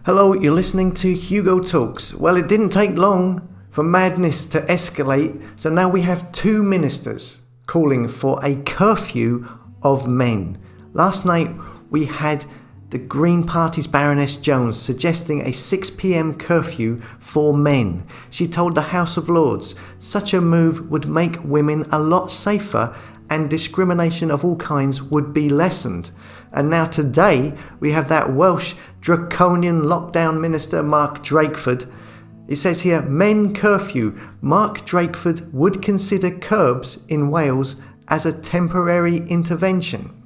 Hello, you're listening to Hugo Talks. Well, it didn't take long for madness to escalate, so now we have two ministers calling for a curfew of men. Last night we had the Green Party's Baroness Jones suggesting a 6 p.m. curfew for men. She told the House of Lords such a move would make women a lot safer and discrimination of all kinds would be lessened. And now today we have that Welsh draconian lockdown minister Mark Drakeford. It says here, men curfew. Mark Drakeford would consider curbs in Wales as a temporary intervention.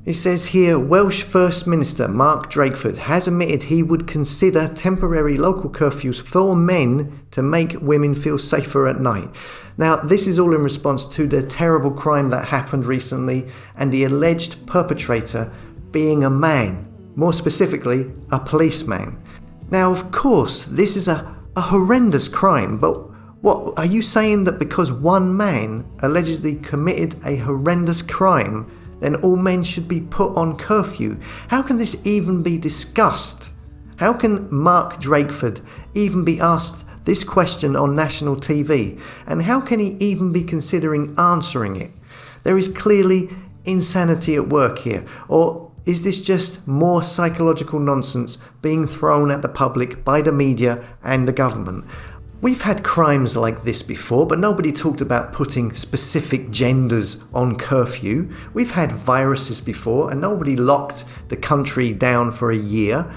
It says here, Welsh First Minister Mark Drakeford has admitted he would consider temporary local curfews for men to make women feel safer at night. Now, this is all in response to the terrible crime that happened recently and the alleged perpetrator being a man, more specifically, a policeman. Now, of course, this is a horrendous crime, but what are you saying that because one man allegedly committed a horrendous crime, then all men should be put on curfew? How can this even be discussed? How can Mark Drakeford even be asked this question on national TV? And how can he even be considering answering it? There is clearly insanity at work here. Or is this just more psychological nonsense being thrown at the public by the media and the government? We've had crimes like this before, but nobody talked about putting specific genders on curfew. We've had viruses before, and nobody locked the country down for a year.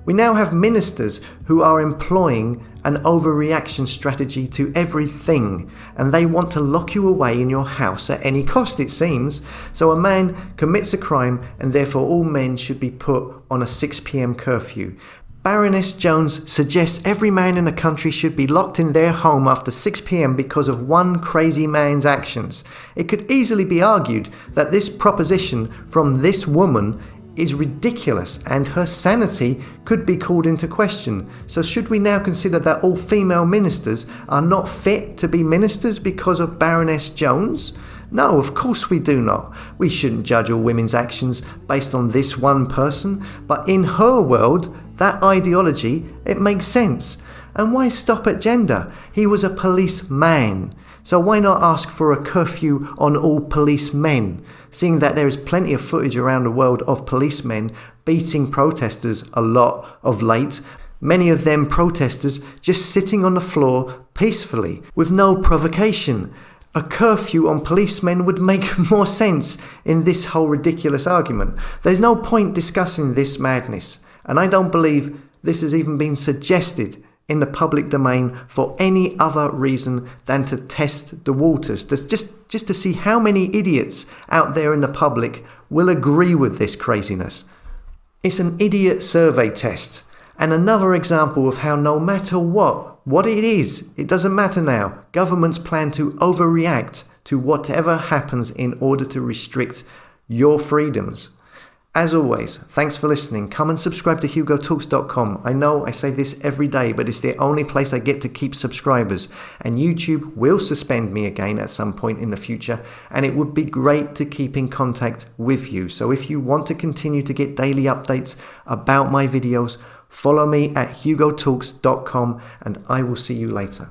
We now have ministers who are employing an overreaction strategy to everything, and they want to lock you away in your house at any cost, it seems. So a man commits a crime, and therefore all men should be put on a 6 p.m. curfew. Baroness Jones suggests every man in the country should be locked in their home after 6 p.m. because of one crazy man's actions. It could easily be argued that this proposition from this woman is ridiculous and her sanity could be called into question. So should we now consider that all female ministers are not fit to be ministers because of Baroness Jones? No, of course we do not. We shouldn't judge all women's actions based on this one person, but in her world, that ideology, it makes sense. And why stop at gender? He was a policeman. So why not ask for a curfew on all policemen, seeing that there is plenty of footage around the world of policemen beating protesters a lot of late, many of them protesters just sitting on the floor peacefully with no provocation. A curfew on policemen would make more sense in this whole ridiculous argument. There's no point discussing this madness, and I don't believe this has even been suggested in the public domain for any other reason than to test the waters, just to see how many idiots out there in the public will agree with this craziness. It's an idiot survey test, and another example of how no matter what it is, it doesn't matter now. Governments plan to overreact to whatever happens in order to restrict your freedoms. As always, thanks for listening. Come and subscribe to HugoTalks.com. I know I say this every day, but it's the only place I get to keep subscribers. And YouTube will suspend me again at some point in the future, and it would be great to keep in contact with you. So if you want to continue to get daily updates about my videos, follow me at HugoTalks.com, and I will see you later.